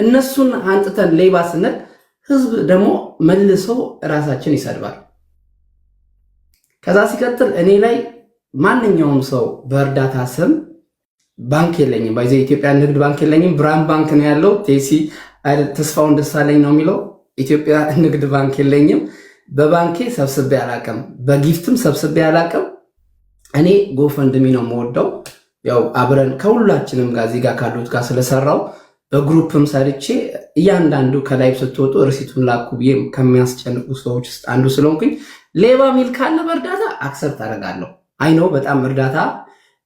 እነሱን አንጥተን ሌባ ስንል ህዝብ ደግሞ መልሶ ራሳችን ይሰድባል። ከዛ ሲቀጥል እኔ ላይ ማንኛውም ሰው በእርዳታ ስም ባንክ የለኝም፣ ባይዘ ኢትዮጵያ ንግድ ባንክ የለኝም፣ ብርሃን ባንክ ነው ያለው። ቴሲ ተስፋውን ደሳለኝ ነው የሚለው። ኢትዮጵያ ንግድ ባንክ የለኝም። በባንኬ ሰብስቤ አላቅም፣ በጊፍትም ሰብስቤ አላቅም። እኔ ጎፈንድሚ ነው የምወደው። ያው አብረን ከሁላችንም ጋር እዚህ ጋር ካሉት ጋር ስለሰራው በግሩፕም ሰርቼ እያንዳንዱ ከላይቭ ስትወጡ ርሲቱን ላኩ ብዬ ከሚያስጨንቁ ሰዎች ውስጥ አንዱ ስለሆንኩኝ ሌባ ሚል ካለ በእርዳታ አክሰፕት አደርጋለሁ። አይ ነው በጣም እርዳታ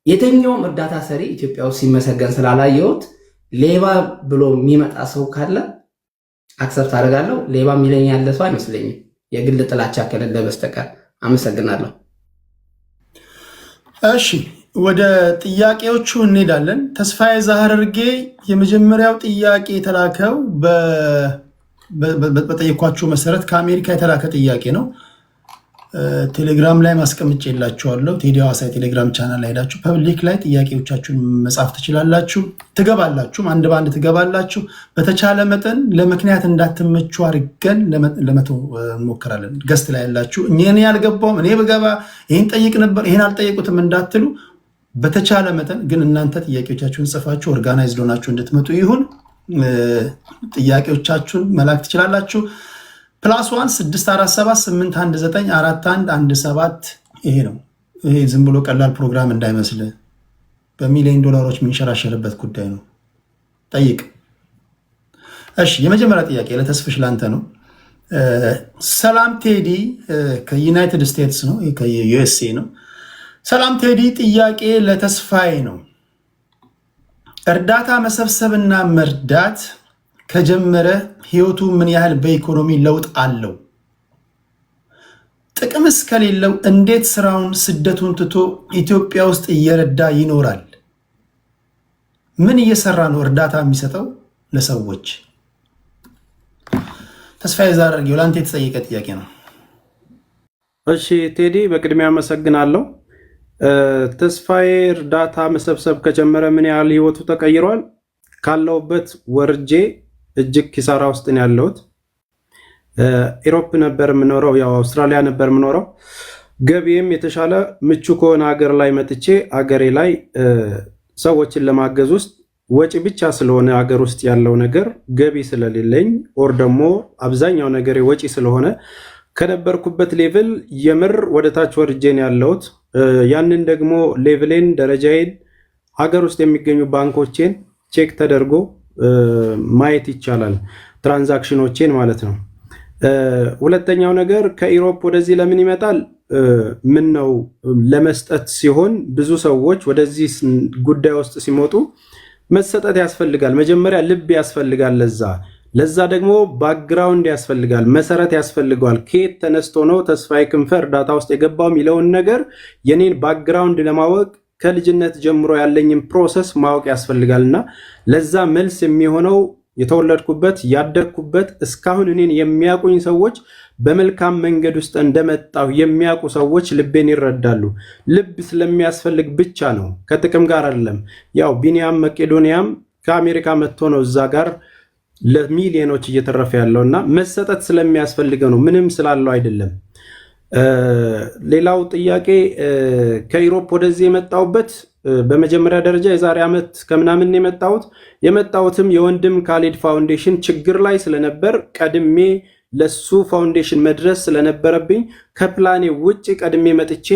የትኛውም እርዳታ ሰሪ ኢትዮጵያ ውስጥ ሲመሰገን ስላላየሁት ሌባ ብሎ የሚመጣ ሰው ካለ አክሰፕት አደርጋለሁ። ሌባ የሚለኝ ያለ ሰው አይመስለኝም የግል ጥላቻ ከሌለ በስተቀር። አመሰግናለሁ። እሺ ወደ ጥያቄዎቹ እንሄዳለን። ተስፋዬ ዛህርጌ የመጀመሪያው ጥያቄ የተላከው በጠየኳችሁ መሰረት ከአሜሪካ የተላከ ጥያቄ ነው። ቴሌግራም ላይ ማስቀምጬላችኋለሁ። ቴዲ ሐዋሳ የቴሌግራም ቻናል ላይ ሄዳችሁ ፐብሊክ ላይ ጥያቄዎቻችሁን መጻፍ ትችላላችሁ። ትገባላችሁ፣ አንድ በአንድ ትገባላችሁ። በተቻለ መጠን ለምክንያት እንዳትመቹ አድርገን ለመተው እንሞክራለን። ገስት ላይ ያላችሁ እኔ ያልገባውም እኔ ብገባ ይህን ጠይቅ ነበር ይህን አልጠየቁትም እንዳትሉ፣ በተቻለ መጠን ግን እናንተ ጥያቄዎቻችሁን ጽፋችሁ ኦርጋናይዝድ ሆናችሁ እንድትመጡ ይሁን። ጥያቄዎቻችሁን መላክ ትችላላችሁ። +1 647 819 4117 ይሄ ነው። ይሄ ዝም ብሎ ቀላል ፕሮግራም እንዳይመስል በሚሊዮን ዶላሮች የሚንሸራሸርበት ጉዳይ ነው። ጠይቅ። እሺ የመጀመሪያ ጥያቄ ለተስፍሽ ላንተ ነው። ሰላም ቴዲ ከዩናይትድ ስቴትስ ነው፣ ከዩኤስኤ ነው። ሰላም ቴዲ፣ ጥያቄ ለተስፋዬ ነው። እርዳታ መሰብሰብና መርዳት ከጀመረ ህይወቱ ምን ያህል በኢኮኖሚ ለውጥ አለው? ጥቅምስ ከሌለው እንዴት ስራውን ስደቱን ትቶ ኢትዮጵያ ውስጥ እየረዳ ይኖራል? ምን እየሰራ ነው እርዳታ የሚሰጠው ለሰዎች? ተስፋዬ ዛርጌው ለአንተ የተጠየቀ ጥያቄ ነው። እሺ ቴዲ፣ በቅድሚያ አመሰግናለሁ። ተስፋዬ እርዳታ መሰብሰብ ከጀመረ ምን ያህል ህይወቱ ተቀይሯል? ካለውበት ወርጄ እጅግ ኪሳራ ውስጥ ነው ያለሁት። ኢሮፕ ነበር የምኖረው፣ ያው አውስትራሊያ ነበር የምኖረው። ገቢም የተሻለ ምቹ ከሆነ ሀገር ላይ መጥቼ አገሬ ላይ ሰዎችን ለማገዝ ውስጥ ወጪ ብቻ ስለሆነ ሀገር ውስጥ ያለው ነገር ገቢ ስለሌለኝ ኦር ደግሞ አብዛኛው ነገር ወጪ ስለሆነ ከነበርኩበት ሌቭል የምር ወደታች ወርጄ ነው ያለሁት። ያንን ደግሞ ሌቭሌን ደረጃዬን ሀገር ውስጥ የሚገኙ ባንኮቼን ቼክ ተደርጎ ማየት ይቻላል፣ ትራንዛክሽኖቼን ማለት ነው። ሁለተኛው ነገር ከኢሮፕ ወደዚህ ለምን ይመጣል? ምን ነው ለመስጠት ሲሆን ብዙ ሰዎች ወደዚህ ጉዳይ ውስጥ ሲመጡ መሰጠት ያስፈልጋል። መጀመሪያ ልብ ያስፈልጋል፣ ለዛ ደግሞ ባክግራውንድ ያስፈልጋል፣ መሰረት ያስፈልገዋል። ከየት ተነስቶ ነው ተስፋዬ ክንፈ እርዳታ ውስጥ የገባው የሚለውን ነገር የኔን ባክግራውንድ ለማወቅ ከልጅነት ጀምሮ ያለኝን ፕሮሰስ ማወቅ ያስፈልጋልና ለዛ መልስ የሚሆነው የተወለድኩበት ያደግኩበት እስካሁን እኔን የሚያውቁኝ ሰዎች በመልካም መንገድ ውስጥ እንደመጣሁ የሚያውቁ ሰዎች ልቤን ይረዳሉ። ልብ ስለሚያስፈልግ ብቻ ነው፣ ከጥቅም ጋር አይደለም። ያው ቢኒያም መቄዶንያም ከአሜሪካ መጥቶ ነው እዛ ጋር ለሚሊዮኖች እየተረፈ ያለውና መሰጠት ስለሚያስፈልገው ነው፣ ምንም ስላለው አይደለም። ሌላው ጥያቄ ከኢሮፕ ወደዚህ የመጣሁበት በመጀመሪያ ደረጃ የዛሬ ዓመት ከምናምን የመጣሁትም የወንድም ካሌድ ፋውንዴሽን ችግር ላይ ስለነበር ቀድሜ ለሱ ፋውንዴሽን መድረስ ስለነበረብኝ ከፕላኔ ውጭ ቀድሜ መጥቼ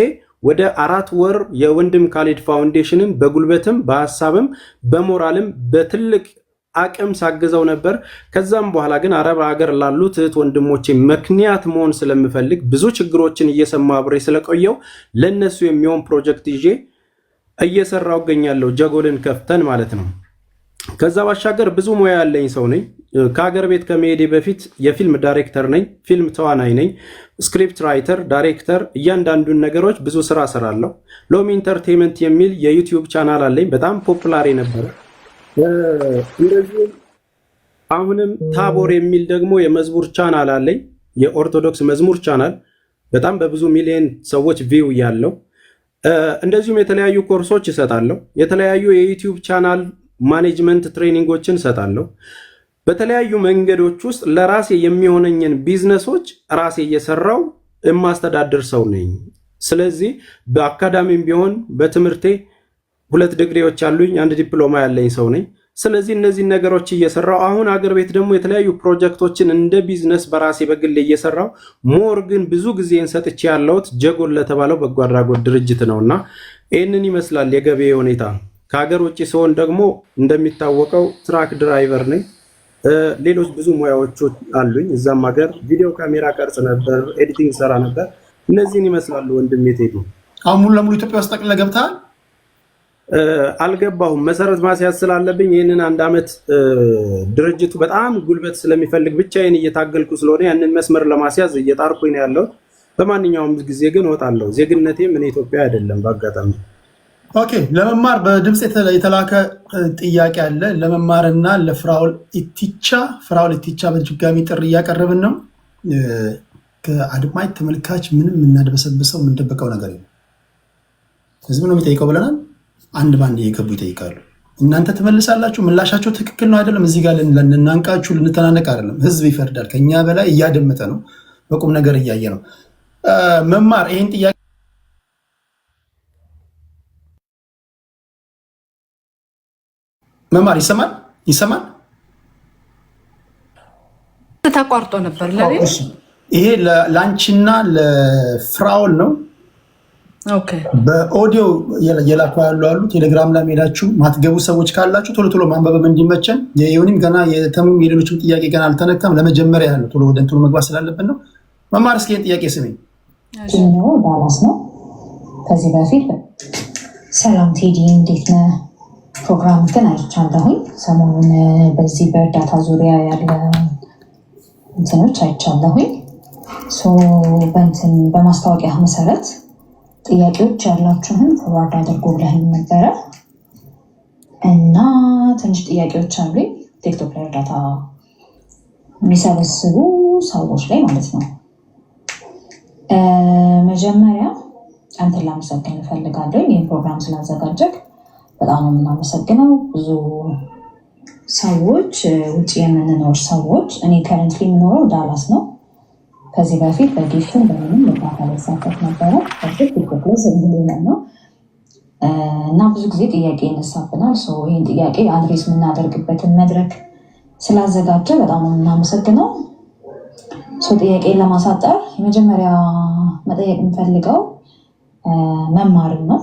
ወደ 4 ወር የወንድም ካሌድ ፋውንዴሽንን በጉልበትም በሐሳብም በሞራልም በትልቅ አቅም ሳግዘው ነበር። ከዛም በኋላ ግን አረብ ሀገር ላሉት እህት ወንድሞቼ ምክንያት መሆን ስለምፈልግ ብዙ ችግሮችን እየሰማሁ አብሬ ስለቆየው ለነሱ የሚሆን ፕሮጀክት ይዤ እየሰራው እገኛለሁ። ጀጎልን ከፍተን ማለት ነው። ከዛ ባሻገር ብዙ ሙያ ያለኝ ሰው ነኝ። ከሀገር ቤት ከመሄዴ በፊት የፊልም ዳይሬክተር ነኝ፣ ፊልም ተዋናይ ነኝ፣ ስክሪፕት ራይተር፣ ዳይሬክተር፣ እያንዳንዱን ነገሮች ብዙ ስራ እሰራለሁ። ሎሚ ኢንተርቴንመንት የሚል የዩቲዩብ ቻናል አለኝ፣ በጣም ፖፑላር ነበረ። እንደዚህ አሁንም ታቦር የሚል ደግሞ የመዝሙር ቻናል አለኝ፣ የኦርቶዶክስ መዝሙር ቻናል፣ በጣም በብዙ ሚሊዮን ሰዎች ቪው ያለው። እንደዚሁም የተለያዩ ኮርሶች እሰጣለሁ፣ የተለያዩ የዩቲዩብ ቻናል ማኔጅመንት ትሬኒንጎችን እሰጣለሁ። በተለያዩ መንገዶች ውስጥ ለራሴ የሚሆነኝን ቢዝነሶች ራሴ እየሰራው የማስተዳድር ሰው ነኝ። ስለዚህ በአካዳሚም ቢሆን በትምህርቴ 2 ዲግሪዎች አሉኝ፣ 1 ዲፕሎማ ያለኝ ሰው ነኝ። ስለዚህ እነዚህ ነገሮች እየሰራው አሁን አገር ቤት ደግሞ የተለያዩ ፕሮጀክቶችን እንደ ቢዝነስ በራሴ በግል እየሰራው ሞር ግን ብዙ ጊዜን ሰጥቼ ያለሁት ጀጎል ለተባለው በጎ አድራጎት ድርጅት ነውና ይህንን ይመስላል የገበያ ሁኔታ። ከሀገር ውጭ ሲሆን ደግሞ እንደሚታወቀው ትራክ ድራይቨር ነኝ። ሌሎች ብዙ ሙያዎች አሉኝ። እዛም ሀገር ቪዲዮ ካሜራ ቀርጽ ነበር፣ ኤዲቲንግ ሰራ ነበር። እነዚህን ይመስላሉ ወንድሜ ቴዲ። አሁን ሙሉ ለሙሉ ኢትዮጵያ ውስጥ ጠቅልለህ ገብተሃል? አልገባሁም። መሰረት ማስያዝ ስላለብኝ ይህንን 1 ዓመት ድርጅቱ በጣም ጉልበት ስለሚፈልግ ብቻዬን እየታገልኩ ስለሆነ ያንን መስመር ለማስያዝ እየጣርኩኝ ነው ያለሁት። በማንኛውም ጊዜ ግን እወጣለሁ። ዜግነቴም እኔ ኢትዮጵያ አይደለም በአጋጣሚ። ኦኬ፣ ለመማር በድምፅ የተላከ ጥያቄ አለ። ለመማርና ለፍራኦል ኢቲቻ በድጋሚ ጥሪ እያቀረብን ነው። ከአድማጭ ተመልካች ምንም የምናድበሰብሰው የምንደበቀው ነገር የለም። ህዝብ ነው የሚጠይቀው ብለናል። አንድ ባንድ እየገቡ ይጠይቃሉ። እናንተ ትመልሳላችሁ። ምላሻቸው ትክክል ነው አይደለም፣ እዚህ ጋር ልናንቃችሁ ልንተናነቅ አይደለም። ህዝብ ይፈርዳል። ከኛ በላይ እያደመጠ ነው፣ በቁም ነገር እያየ ነው። መማር ይህን ጥያቄ መማር ይሰማል። ተቋርጦ ነበር ለኔ። ይሄ ለአንቺና ለፍራኦል ነው። ኦኬ፣ በኦዲዮ የላኩ ያሉ ቴሌግራም ላይ ሄዳችሁ ማትገቡ ሰዎች ካላችሁ ቶሎ ቶሎ ማንበብም እንዲመቸን። የዩኒም ገና የተሙም የሌሎችም ጥያቄ ገና አልተነካም። ለመጀመሪያ ያለው ቶሎ ወደ እንትኑ መግባት ስላለብን ነው። መማር እስኪ ጥያቄ ስሜኝ ዳላስ ነው። ከዚህ በፊት ሰላም ቴዲ እንዴት ነህ? ፕሮግራም ግን አይቻለሁኝ። ሰሞኑን በዚህ በእርዳታ ዙሪያ ያለ እንትኖች አይቻለሁኝ። በማስታወቂያ መሰረት ጥያቄዎች ያላችሁን ፎርዋርድ አድርጎ ብለህን ነበረ እና ትንሽ ጥያቄዎች አሉኝ። ቲክቶክ ላይ እርዳታ የሚሰበስቡ ሰዎች ላይ ማለት ነው። መጀመሪያ አንተን ላመሰግን እፈልጋለሁ። ይህን ፕሮግራም ስላዘጋጀህ በጣም ነው የምናመሰግነው። ብዙ ሰዎች ውጭ የምንኖር ሰዎች፣ እኔ ከረንትሊ የምኖረው ዳላስ ነው። ከዚህ በፊት በጊፍትን በምንም እርዳታ ላይ ሳተፍ ነበረ። ቲክቶክ ላይ ስንብሌለን ነው እና ብዙ ጊዜ ጥያቄ ይነሳብናል። ይህን ጥያቄ አድሬስ የምናደርግበትን መድረክ ስላዘጋጀ በጣም ነው የምናመሰግነው። ጥያቄን ለማሳጠር የመጀመሪያ መጠየቅ የምፈልገው መማርን ነው።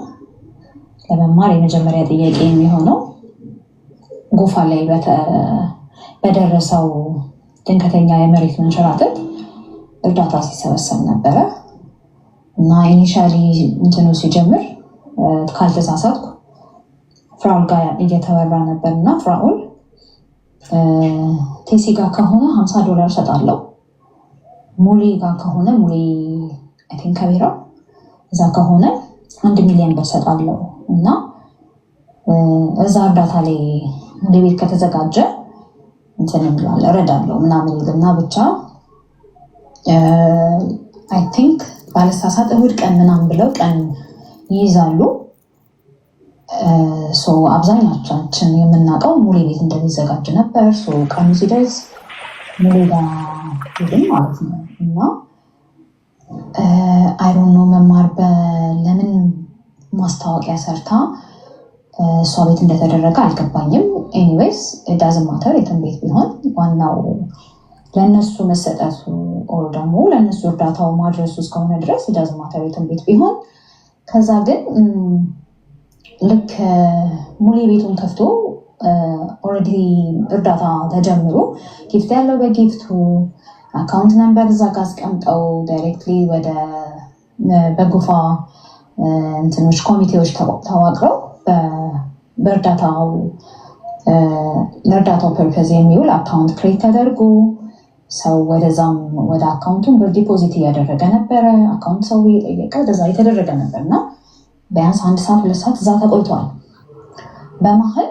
ለመማር የመጀመሪያ ጥያቄ የሚሆነው ጎፋ ላይ በደረሰው ድንገተኛ የመሬት መንሸራተት እርዳታ ሲሰበሰብ ነበረ እና ኢኒሻሊ እንትኑ ሲጀምር ካልተሳሳትኩ ፍራኦል ጋር እየተወራ ነበር እና ፍራኦል ቴሲ ጋር ከሆነ $50 ሰጣለው፣ ሙሌ ጋር ከሆነ ሙሌ ከቢራ እዛ ከሆነ $1 ሚሊዮን ሰጣለው እና እዛ እርዳታ ላይ እንደ ቤት ከተዘጋጀ እንትን እንላለን እረዳለው ምናምን ይልና ብቻ አይ ቲንክ ባለሳሳት እሑድ ቀን ምናምን ብለው ቀን ይይዛሉ። አብዛኛቻችን የምናውቀው ሙሌ ቤት እንደሚዘጋጅ ነበር። ቀኑ ሲደርስ ሙሌ ጋር ሄድን ማለት ነው እና አይሮን ነው መማር ለምን ማስታወቂያ ሰርታ እሷ ቤት እንደተደረገ አልገባኝም። ኤኒዌይስ ዳዝንት ማተር የትም ቤት ቢሆን ዋናው ለእነሱ መሰጠቱ ኦር ደግሞ ለእነሱ እርዳታው ማድረሱ እስከሆነ ድረስ ዳዝንት ማተር የትም ቤት ቢሆን። ከዛ ግን ልክ ሙሌ ቤቱን ከፍቶ ኦልሬዲ እርዳታ ተጀምሮ ጊፍት ያለው በጊፍቱ አካውንት ነምበር እዛ ጋር አስቀምጠው ዳይሬክትሊ ወደ በጎፋ እንትኖች ኮሚቴዎች ተዋቅረው ለእርዳታው ፐርፐዝ የሚውል አካውንት ክሬት ተደርጎ ሰው ወደዛም ወደ አካውንቱን በዲፖዚት እያደረገ ነበረ። አካውንት ሰው እየጠየቀ ወደዛ የተደረገ ነበር እና ቢያንስ 1 ሰዓት 2 ሰዓት እዛ ተቆይቷል። በመሀል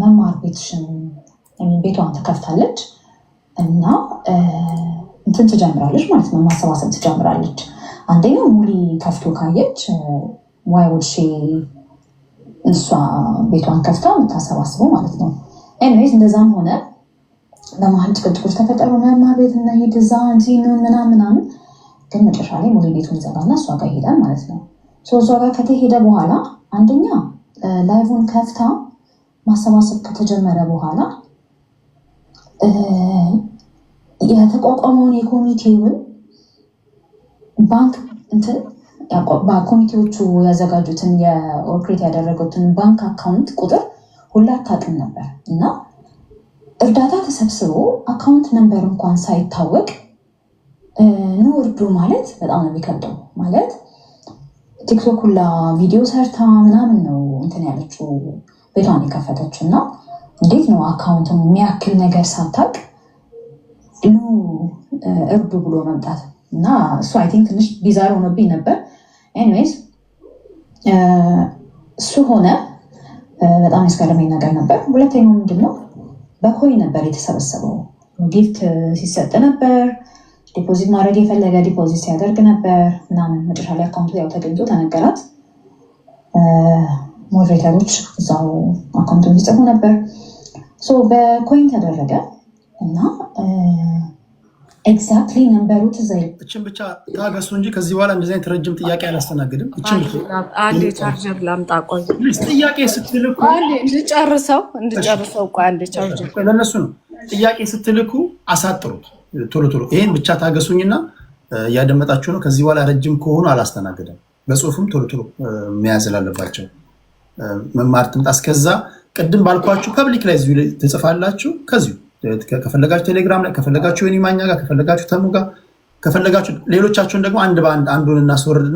መማር ቤቷን ትከፍታለች እና እንትን ትጀምራለች ማለት ነው፣ ማሰባሰብ ትጀምራለች። አንደኛው ሙሊ ከፍቶ ካየች ዋይ ውድ እሷ ቤቷን ከፍታ የምታሰባስበው ማለት ነው። ኤኒዌይስ እንደዛም ሆነ በመሀል ጭቅጭቆች ተፈጠሩ። መማር ቤት እና ሄድ እዛ እንጂ ምናምን ግን መጨረሻ ላይ ሙሉ ቤቱን ዘጋና እሷ ጋር ይሄዳል ማለት ነው። እሷ ጋር ከተሄደ በኋላ አንደኛ ላይቭን ከፍታ ማሰባሰብ ከተጀመረ በኋላ የተቋቋመውን የኮሚቴውን ባንክ እንትን ኮሚቴዎቹ ያዘጋጁትን የኦርክሬት ያደረጉትን ባንክ አካውንት ቁጥር ሁላ አታውቅም ነበር እና እርዳታ ተሰብስቦ አካውንት ነምበር እንኳን ሳይታወቅ ኑ እርዱ ማለት በጣም ነው የሚከብደው። ማለት ቲክቶክ ሁላ ቪዲዮ ሰርታ ምናምን ነው እንትን ያለችው ቤቷን የከፈተችው እና እንዴት ነው አካውንቱን የሚያክል ነገር ሳታውቅ ኑ እርዱ ብሎ መምጣት እና እሱ አይ ቲንክ ትንሽ ቢዛር ሆኖብኝ ነበር። ኤኒዌይስ እሱ ሆነ በጣም ያስገረመኝ ነገር ነበር። ሁለተኛው ምንድነው በኮይን ነበር የተሰበሰበው። ጊፍት ሲሰጥ ነበር። ዲፖዚት ማድረግ የፈለገ ዲፖዚት ሲያደርግ ነበር ምናምን። መጨረሻ ላይ አካውንቱ ያው ተገኝቶ ተነገራት። ሞዴሬተሮች እዛው አካውንቱን እንዲጽፉ ነበር። በኮይን ተደረገ እና ኤግዛክትሊ ነምበሩ ትዘይ እችን ብቻ ታገሱ እንጂ ከዚህ በኋላ እንደዚህ አይነት ረጅም ጥያቄ አላስተናግድም። እችን አንዴ ቻርጀር ላምጣ። ቆይ ጥያቄ ስትልኩ እንድጨርሰው ቆይ አንዴ ቻርጀር ለነሱ ነው። ጥያቄ ስትልኩ አሳጥሩት ቶሎ። ይሄን ብቻ ታገሱኝና እያደመጣችሁ ነው። ከዚህ በኋላ ረጅም ከሆኑ አላስተናግድም። በጽሁፍም ቶሎ መያዝ ላለባቸው መማር ትምጣ። እስከዛ ቅድም ባልኳችሁ ፐብሊክ ላይ እዚሁ ትጽፋላችሁ። ከዚሁ ከፈለጋችሁ ቴሌግራም ላይ፣ ከፈለጋችሁ ወይኒ ማኛ ጋር፣ ከፈለጋችሁ ተሙ ጋር፣ ከፈለጋችሁ ሌሎቻችሁን ደግሞ አንድ በአንድ አንዱን እናስወርድና